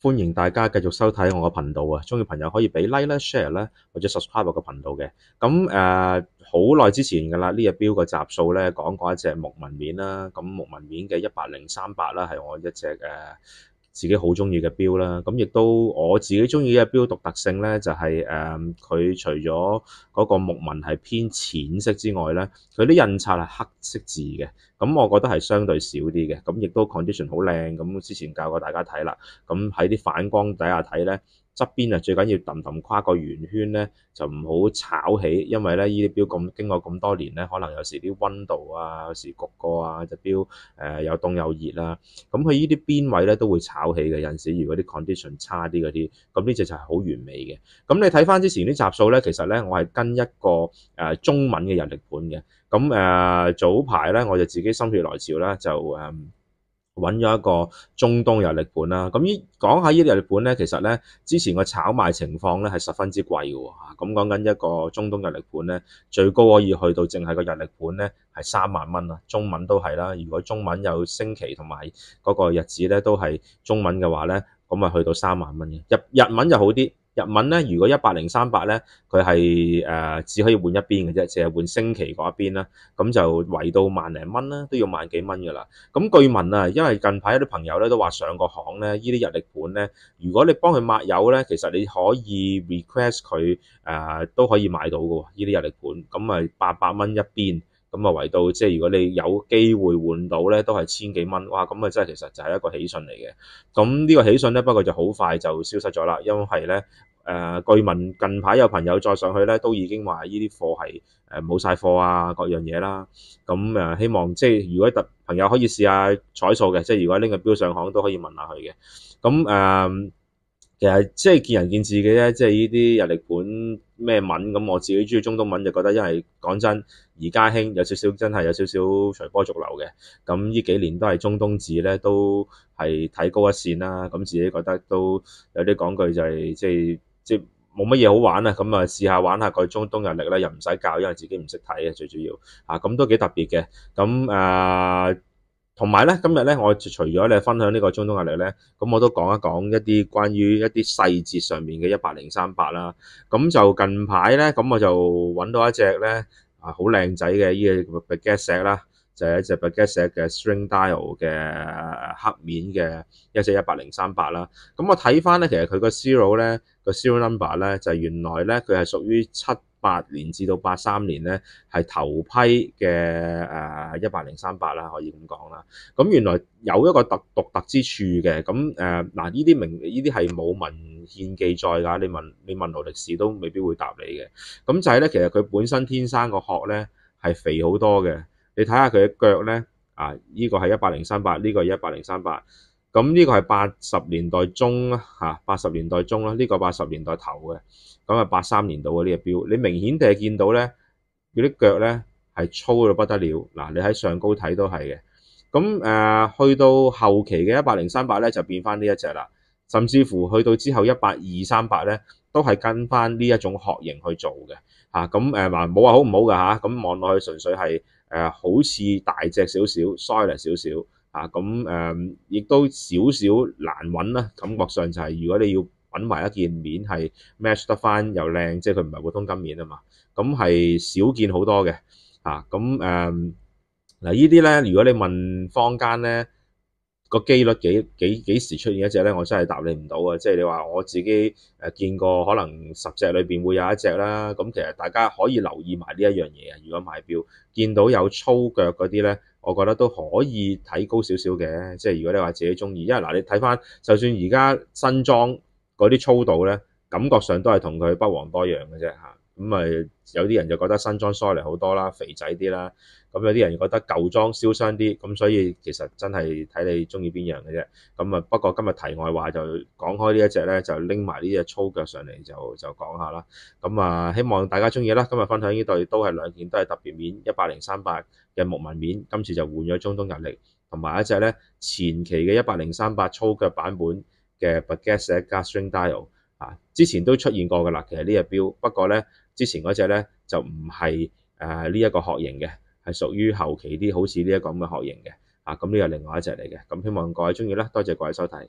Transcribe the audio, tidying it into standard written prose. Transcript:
歡迎大家繼續收睇我個頻道啊！鍾意朋友可以俾 like 啦、share 啦，或者 subscribe 我個頻道嘅。咁好耐之前㗎啦，呢隻錶個集數咧講過一隻木紋面啦。咁木紋面嘅18038啦，係我一隻自己好鍾意嘅錶啦。咁亦都我自己鍾意嘅錶獨特性咧，就係佢除咗嗰個木紋係偏淺色之外咧，佢啲印刷係黑色字嘅。咁我覺得係相對少啲嘅，咁亦都 condition 好靚。咁之前教過大家睇啦，咁喺啲反光底下睇咧，側邊最緊要揼跨個圓圈咧，就唔好炒起，因為咧呢啲錶經過咁多年咧，可能有時啲溫度啊，有時焗過啊，隻錶又凍又熱啦，咁佢呢啲邊位咧都會炒起嘅。有陣時如果啲 condition 差啲嗰啲，咁呢隻就係好完美嘅。咁你睇翻之前啲集數咧，其實咧我係跟一個中文嘅日曆盤嘅。咁早排咧我就自己心血來潮啦，就揾咗一個中東日曆盤啦。咁講下呢啲日曆盤咧，其實咧之前個炒賣情況咧係十分之貴嘅喎。咁講緊一個中東日曆盤咧，最高可以去到淨係個日曆盤咧係3萬蚊啦。中文都係啦，如果中文有星期同埋嗰個日子咧都係中文嘅話咧，咁啊去到3萬蚊嘅。日文就好啲。日文咧，如果18038咧，佢係只可以換一邊嘅啫，淨係換星期嗰一邊啦。咁就圍到萬零蚊啦，都要萬幾蚊㗎啦。咁據聞啊，因為近排有啲朋友咧都話上個行咧，呢啲日曆盤咧，如果你幫佢抹油咧，其實你可以 request 佢都可以買到嘅喎。呢啲日曆盤咁啊800蚊一邊。咁啊，圍到即係如果你有機會換到咧，都係千幾蚊，哇！咁啊，真係其實就係一個喜訊嚟嘅。咁呢個喜訊咧，不過就好快就消失咗啦，因為咧據聞近排有朋友再上去咧，都已經話呢啲貨係冇晒貨啊，各樣嘢啦。咁希望即係如果朋友可以試下彩數嘅，即係如果拎個錶上行都可以問下佢嘅。咁其實即係見仁見智嘅啫，即係呢啲日曆盤咩文咁，我自己中意中東文就覺得，因為講真，而家興有少少真係有少少隨波逐流嘅。咁呢幾年都係中東字咧，都係睇高一線啦。咁自己覺得都有啲講句就係即係冇乜嘢好玩啊。咁啊試下玩下個中東日曆咧，又唔使教，因為自己唔識睇嘅最主要咁都幾特別嘅。咁同埋咧，今日咧，我除咗你分享呢個中東日曆咧，咁我都講一講一啲關於一啲細節上面嘅18038啦。咁就近排咧，咁我就揾到一隻咧好靚仔嘅呢個 Baguette 石啦，就係一隻 Baguette 石嘅 string dial 嘅黑面嘅一隻18038啦。咁我睇翻咧，其實佢個 serial 咧個 serial number 咧就係原來咧佢係屬於78年至到83年咧係頭批嘅18038啦，可以咁講啦。咁原來有一個獨特之處嘅。咁嗱呢啲係冇文獻記載㗎，你問勞力士都未必會答你嘅。咁就係咧，其實佢本身天生個殼咧係肥好多嘅。你睇下佢嘅腳咧呢個係18038，呢個係18038。咁呢個係80年代中啦，80年代中啦，呢個80年代頭嘅。咁啊83年度嘅呢隻錶，你明顯地係見到咧，嗰啲腳咧係粗到不得了。嗱，你喺上高睇都係嘅。咁去到後期嘅18038咧就變翻呢一隻啦，甚至乎去到之後18238咧都係跟翻呢一種殼型去做嘅。咁冇話好唔好㗎嚇。咁望落去純粹係好似大隻少少 solid 少少亦都少少難揾啦。感覺上就係如果你要揾埋一件面係 match 得翻又靚，即係佢唔係普通金面啊嘛，咁係少見好多嘅。嗱呢啲咧，如果你問坊間咧個機率幾時出現一隻咧，我真係答你唔到啊！即係你話我自己見過，可能10隻裏邊會有一隻啦。咁其實大家可以留意埋呢一樣嘢啊。如果買錶見到有粗腳嗰啲咧，我覺得都可以睇高少少嘅。即係如果你話自己中意，因為嗱你睇翻，就算而家新裝嗰啲粗度咧，感覺上都係同佢不遑多讓嘅啫嚇。咁有啲人就覺得新裝 solid 好多啦，肥仔啲啦，咁有啲人覺得舊裝燒傷啲，咁所以其實真係睇你中意邊樣嘅啫。不過今日題外話就講開呢一隻咧，就拎埋呢隻粗腳上嚟就講下啦。希望大家中意啦。今日分享呢對都係兩件都係特別面103/8嘅木紋面，今次就換咗中東日曆，同埋一隻咧前期嘅103/8粗腳版本嘅 Baguette 加 String Dial 之前都出現過㗎啦。其實呢隻錶，不過咧之前嗰隻咧就唔係呢一個殼型嘅，係屬於後期啲好似呢一個咁嘅殼型嘅。咁呢個另外一隻嚟嘅。咁希望各位中意啦，多謝各位收睇。